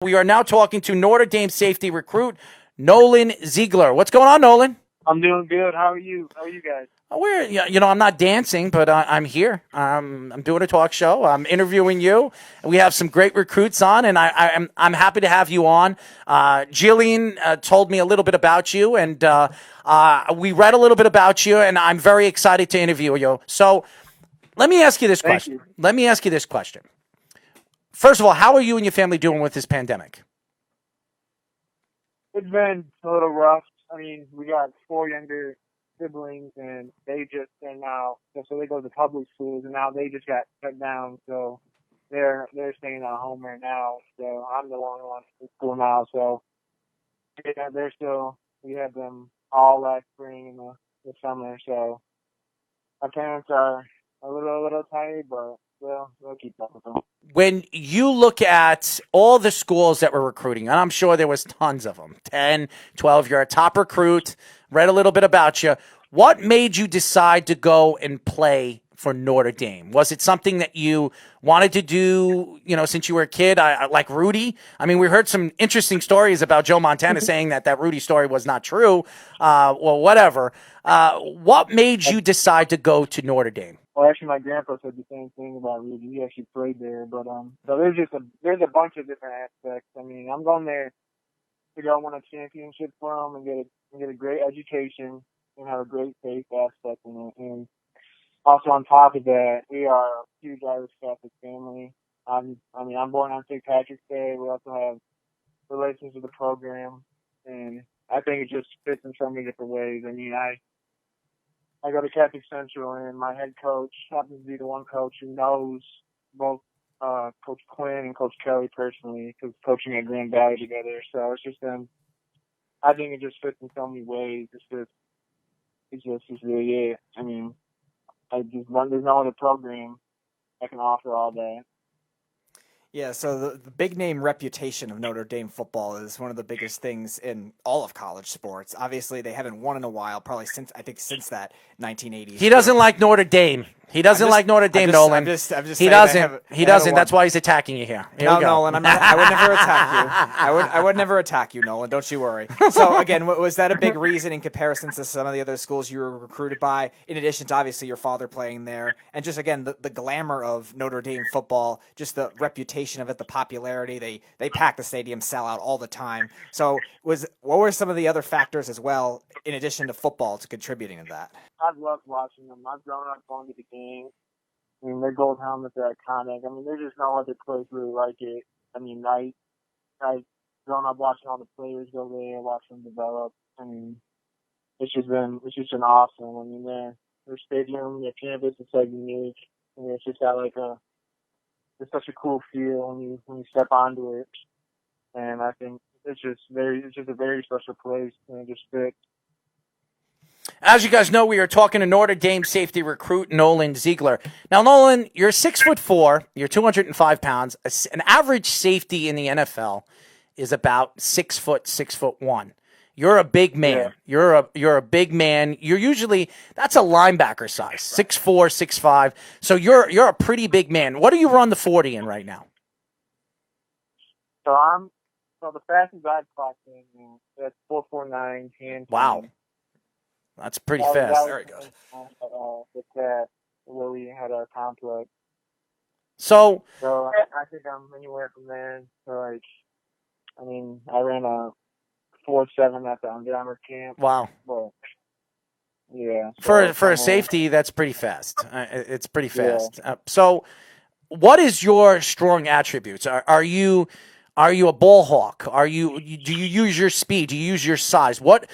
We are now talking to Notre Dame safety recruit Nolan Ziegler. What's going on, Nolan? I'm doing good. How are you? How are you guys? I'm not dancing, but I'm here. I'm doing a talk show. I'm interviewing you. We have some great recruits on, and I'm happy to have you on. Jillian told me a little bit about you, and we read a little bit about you, and I'm very excited to interview you. So let me ask you this Thank question. you. First of all, how are you and your family doing with this pandemic? It's been a little rough. I mean, we got four younger siblings, and they're now so they go to public schools, and now they just got shut down. So they're staying at home right now. So I'm the only one in school now. So yeah, they're still. We had them all last spring and the summer. So our parents are a little tired, but we'll keep up with them. When you look at all the schools that were recruiting, and I'm sure there was tons of them, 10, 12, you're a top recruit, read a little bit about you. What made you decide to go and play for Notre Dame? Was it something that you wanted to do, since you were a kid, like Rudy? I mean, we heard some interesting stories about Joe Montana saying that Rudy story was not true. Well, whatever. What made you decide to go to Notre Dame? Well, actually, my grandpa said the same thing about Rudy. He actually played there, but so there's a bunch of different aspects. I mean, I'm going there to go win a championship for him and get a great education and have a great faith aspect in it. And also on top of that, we are a huge Irish Catholic family. I'm born on St. Patrick's Day. We also have relations with the program, and I think it just fits in so many different ways. I mean, I go to Catholic Central, and my head coach happens to be the one coach who knows both Coach Quinn and Coach Kelly personally, because coaching at Grand Valley together. So it's just I think it just fits in so many ways. It's really it. I mean, there's no other program that can offer all that. Yeah, so the big name reputation of Notre Dame football is one of the biggest things in all of college sports. Obviously, they haven't won in a while, probably since that 1980s. He doesn't like Notre Dame. He doesn't like Notre Dame, Nolan. I'm just he doesn't. He doesn't. That's why he's attacking you here. No, Nolan, I'm not. I would never attack you. I would never attack you, Nolan. Don't you worry. So again, was that a big reason in comparison to some of the other schools you were recruited by? In addition to obviously your father playing there, and just again the glamour of Notre Dame football, just the reputation of it, the popularity. They pack the stadium, sell out all the time. So what were some of the other factors as well, in addition to football, to contributing to that? I've loved watching them. I've grown up going to the games. I mean, their gold helmets are iconic. I mean, there's just no other place really like it. I mean, I grown up watching all the players go there, watch them develop. I mean, it's just been awesome. I mean, their stadium, their campus is so unique. I mean, it's just got it's such a cool feel when you step onto it. And I think it's just a very special place, and it just fits. As you guys know, we are talking to Notre Dame safety recruit Nolan Ziegler. Now, Nolan, you're 6'4", you're 205 pounds. An average safety in the NFL is about 6 foot, 6'1". You're a big man. Yeah. You're a big man. That's a linebacker size, 6'4", 6'5". So you're a pretty big man. What do you run the 40 in right now? So the fastest I've clocked in, that's 4.49 hand. Wow. That's pretty fast. Very good. With that, where we had our complex. So I think I'm anywhere from there. So I mean, I ran a 4.7 at the Under Armour camp. Wow. But yeah. For a safety, that's pretty fast. It's pretty fast. Yeah. So, what is your strong attributes? Are you a ball hawk? Do you use your speed? Do you use your size? What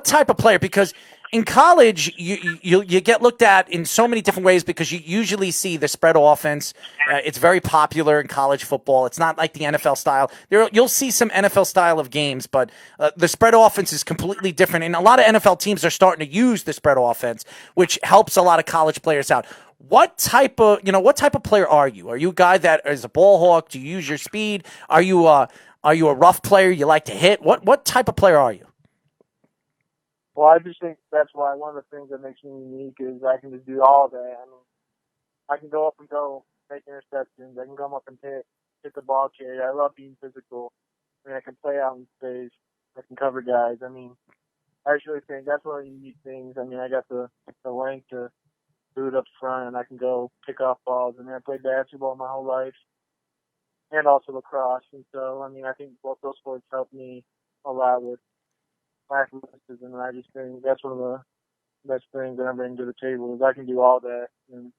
type of player? Because in college, you get looked at in so many different ways because you usually see the spread offense. It's very popular in college football. It's not like the NFL style. You'll see some NFL style of games, but the spread offense is completely different. And a lot of NFL teams are starting to use the spread offense, which helps a lot of college players out. What type of player are you? Are you a guy that is a ball hawk? Do you use your speed? Are you a rough player? You like to hit? What type of player are you? Well, I just think that's why one of the things that makes me unique is I can just do all that. I mean, I can go up and go make interceptions. I can come up and hit the ball carrier. I love being physical. I mean, I can play out in space. I can cover guys. I mean, I actually think that's one of the unique things. I mean, I got the length to do it up front, and I can go pick off balls. I mean, I played basketball my whole life and also lacrosse. And so, I mean, I think both those sports helped me a lot with my athleticism. And I just think that's one of the best things that I bring to the table is I can do all that. And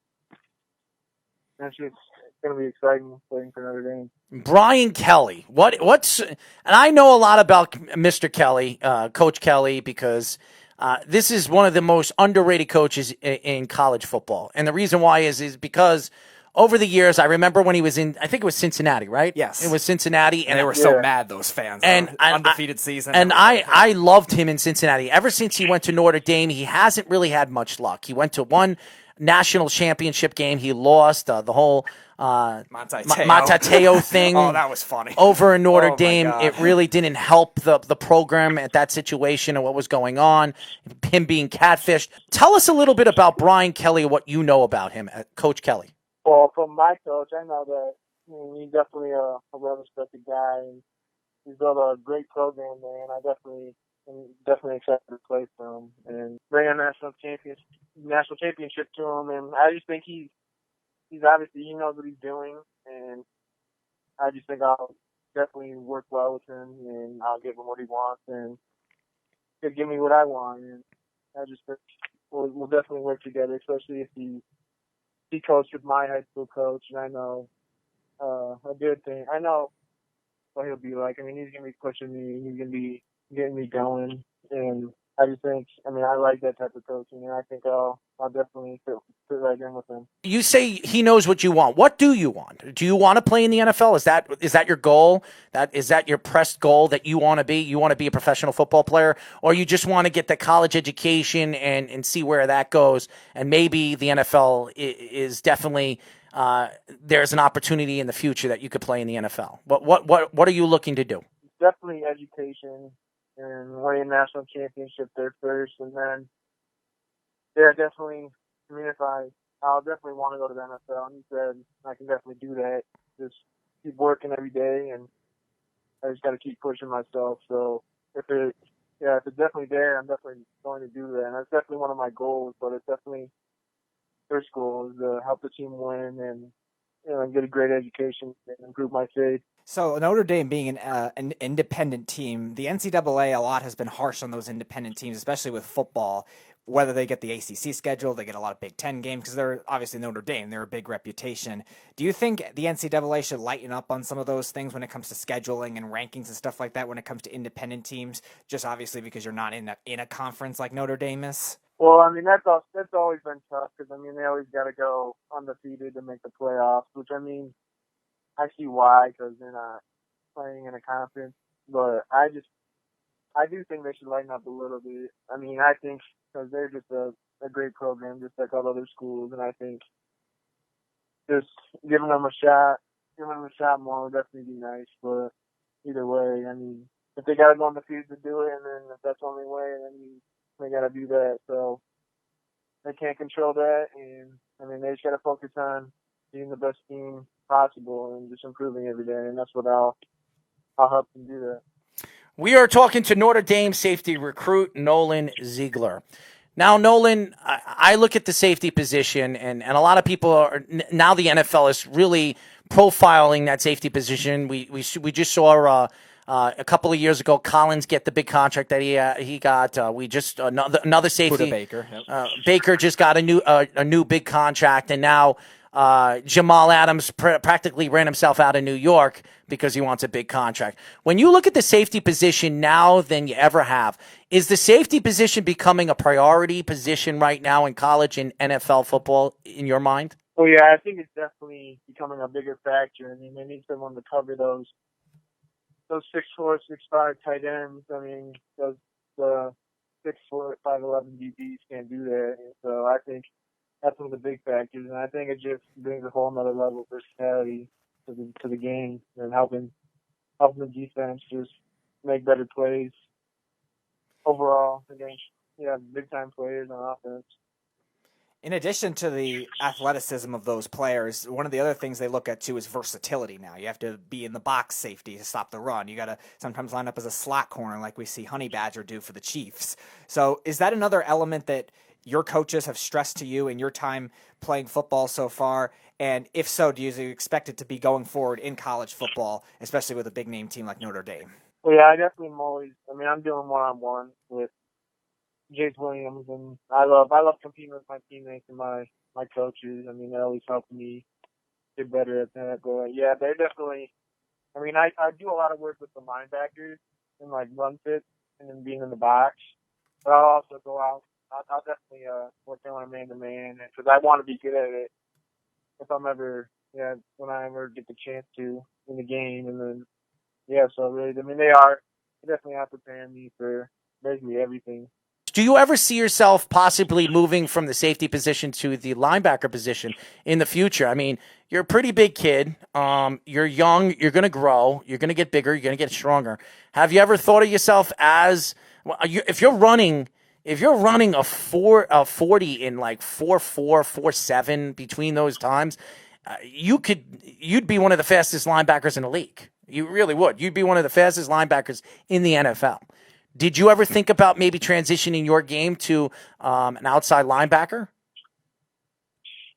it's just going to be exciting playing for Notre Dame. Brian Kelly, what's and I know a lot about Mr. Kelly, Coach Kelly, because this is one of the most underrated coaches in college football, and the reason why is because over the years, I remember when he was in, I think it was Cincinnati, right? Yes, it was Cincinnati, and they were so mad, those fans, and undefeated season. And I loved him in Cincinnati. Ever since he went to Notre Dame, he hasn't really had much luck. He went to one national championship game. He lost the whole Matateo thing. Oh, that was funny. Over in Notre Dame. It really didn't help the program at that situation and what was going on, him being catfished. Tell us a little bit about Brian Kelly, what you know about him, Coach Kelly. Well, from my coach, I know that he's definitely a well-respected guy, and he's built a great program there, and I'm definitely excited to play for him and bring a national championship to him. And I just think he's obviously, he knows what he's doing, and I just think I'll definitely work well with him, and I'll give him what he wants, and he'll give me what I want. And I just think we'll definitely work together, especially if he coached with my high school coach, and I know a good thing. I know what he'll be like. I mean, he's going to be pushing me. He's going to be getting me going. And I just think, I mean, I like that type of coaching, and I think I'll definitely fit right in with him. You say he knows what you want. What do you want? Do you want to play in the NFL? Is that your goal? Is that your pressed goal that you want to be? You want to be a professional football player, or you just want to get the college education and see where that goes? And maybe the NFL is definitely there's an opportunity in the future that you could play in the NFL. What are you looking to do? Definitely education and winning a national championship there first, and then definitely. I mean, I'll definitely want to go to the NFL, and he said I can definitely do that. Just keep working every day, and I just got to keep pushing myself. So if it's definitely there, I'm definitely going to do that. And that's definitely one of my goals, but it's definitely first goal is to help the team win and get a great education and improve my faith. So Notre Dame being an independent team, the NCAA a lot has been harsh on those independent teams, especially with football. Whether they get the ACC schedule, they get a lot of Big Ten games because they're obviously Notre Dame. They're a big reputation. Do you think the NCAA should lighten up on some of those things when it comes to scheduling and rankings and stuff like that when it comes to independent teams, just obviously because you're not in a conference like Notre Dame is? Well, I mean, that's always been tough because, I mean, they always got to go undefeated to make the playoffs, which, I mean, I see why because they're not playing in a conference. But I do think they should lighten up a little bit. I mean, I think because they're just a great program, just like all other schools, and I think just giving them a shot more would definitely be nice. But either way, I mean, if they got to go on the field to do it, and then if that's the only way, then they got to do that. So they can't control that, and I mean, they just got to focus on being the best team possible and just improving every day, and that's what I'll help them do that. We are talking to Notre Dame safety recruit Nolan Ziegler. Now, Nolan, I look at the safety position, and a lot of people are now the NFL is really profiling that safety position. We just saw a couple of years ago Collins get the big contract that he got. We just another safety. Baker. Yep. Baker just got a new big contract, and now Jamal Adams practically ran himself out of New York because he wants a big contract. When you look at the safety position now than you ever have, is the safety position becoming a priority position right now in college and NFL football in your mind? Well, yeah, I think it's definitely becoming a bigger factor. I mean, they need someone to cover those 6'4", 6'5" tight ends. I mean, the 6'4", 5'11" DBs can't do that. And so I think that's one of the big factors, and I think it just brings a whole nother level of versatility to the game and helping the defense just make better plays overall against big time players on offense. In addition to the athleticism of those players, one of the other things they look at too is versatility now. You have to be in the box safety to stop the run. You got to sometimes line up as a slot corner like we see Honey Badger do for the Chiefs. So is that another element that your coaches have stressed to you in your time playing football so far? And if so, do you expect it to be going forward in college football, especially with a big name team like Notre Dame? Well, yeah, I definitely am always. I mean, I'm doing one-on-one with Jace Williams, and I love competing with my teammates and my coaches. I mean, they're always helping me get better at that. But yeah, they're definitely. I mean, I do a lot of work with the linebackers and like run fits and then being in the box. But I'll also go out. I'll definitely work on man to man because I want to be good at it. If I'm ever, when I ever get the chance to in the game, and then so really, I mean, they definitely are preparing me for basically everything. Do you ever see yourself possibly moving from the safety position to the linebacker position in the future? I mean, you're a pretty big kid. You're young. You're going to grow. You're going to get bigger. You're going to get stronger. Have you ever thought of yourself as if you're running a 40 in like 4.4, 4.7 between those times, you'd be one of the fastest linebackers in the league. You really would. You'd be one of the fastest linebackers in the NFL. Did you ever think about maybe transitioning your game to an outside linebacker?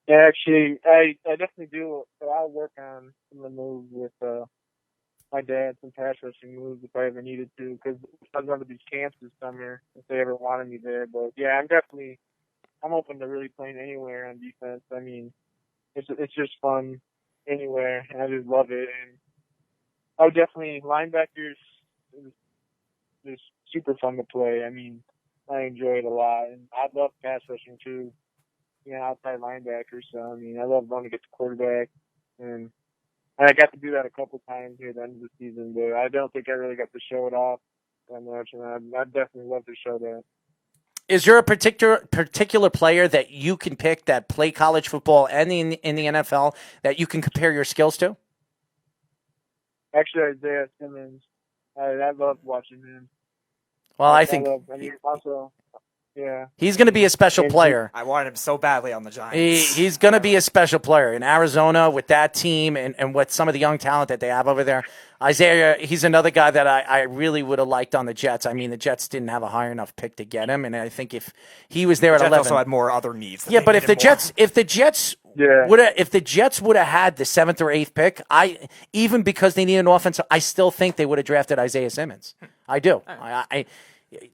Yeah, actually, I definitely do. So I'll work on some of the moves with my dad, some pass rushing moves if I ever needed to, because I'm going to these camps this summer if they ever wanted me there. But yeah, I'm open to really playing anywhere on defense. I mean, it's just fun anywhere, and I just love it. And I would definitely linebackers is super fun to play. I mean, I enjoy it a lot, and I love pass rushing too. Outside linebacker. So I mean, I love going to get the quarterback, and I got to do that a couple times near the end of the season, but I don't think I really got to show it off that much, and I'd definitely love to show that. Is there a particular player that you can pick that play college football and in the NFL that you can compare your skills to? Actually, Isaiah Simmons. I love watching him. Well, I think also, yeah, he's going to be a special player. I wanted him so badly on the Giants. He's going to be a special player in Arizona with that team and with some of the young talent that they have over there. Isaiah, he's another guy that I really would have liked on the Jets. I mean, the Jets didn't have a high enough pick to get him, and I think if he was there at 11, also had more other needs. Yeah, but if the Jets would have had the 7th or 8th pick, even because they need an offense, I still think they would have drafted Isaiah Simmons. I do.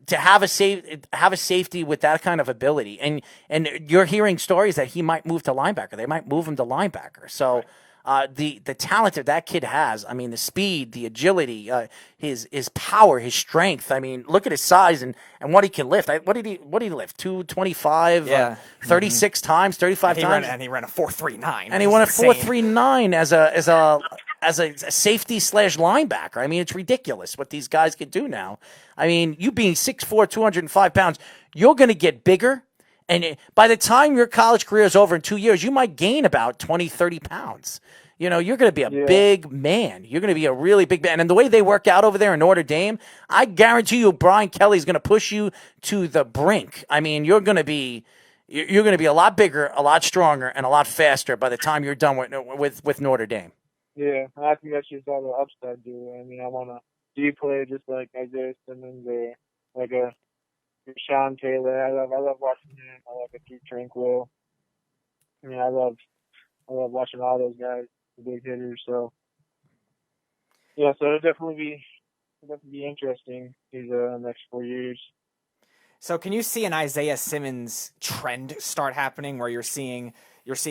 To have a safety with that kind of ability, and you're hearing stories that he might move to linebacker. They might move him to linebacker. So the talent that kid has, I mean, the speed, the agility, his power, his strength. I mean, look at his size and what he can lift. What did he lift? 225, 36 times, 35 times, and he ran a 4.39, and he won a 4.39 as a safety / linebacker. I mean, it's ridiculous what these guys can do now. I mean, you being 6'4", 205 pounds, you're going to get bigger. And by the time your college career is over in 2 years, you might gain about 20, 30 pounds. You're going to be a big man. You're going to be a really big man. And the way they work out over there in Notre Dame, I guarantee you Brian Kelly's going to push you to the brink. I mean, you're going to be a lot bigger, a lot stronger, and a lot faster by the time you're done with Notre Dame. Yeah, I think that's just all the upside do. I mean, I want to do play just like Isaiah Simmons or like a Sean Taylor. I love watching him. I love a Keith Tranquil. I mean, I love watching all those guys, the big hitters. So yeah, so it'll definitely be interesting these next 4 years. So can you see an Isaiah Simmons trend start happening where you're seeing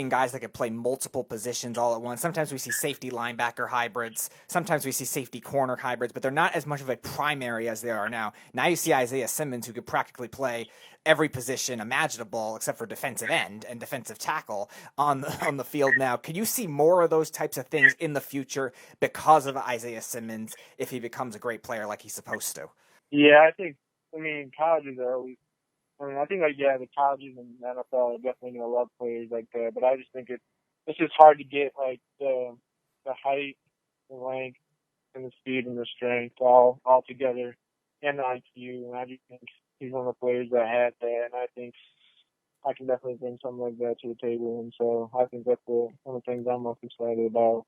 guys that can play multiple positions all at once? Sometimes we see safety linebacker hybrids. Sometimes we see safety corner hybrids, but they're not as much of a primary as they are now. Now you see Isaiah Simmons, who could practically play every position imaginable except for defensive end and defensive tackle on the field now. Can you see more of those types of things in the future because of Isaiah Simmons if he becomes a great player like he's supposed to? Yeah, colleges are always. I think the colleges and the NFL are definitely gonna love players like that. But I just think it's just hard to get like the height, the length, and the speed and the strength all together, and the IQ. And I just think he's one of the players that had that. And I think I can definitely bring something like that to the table. And so I think that's one of the things I'm most excited about.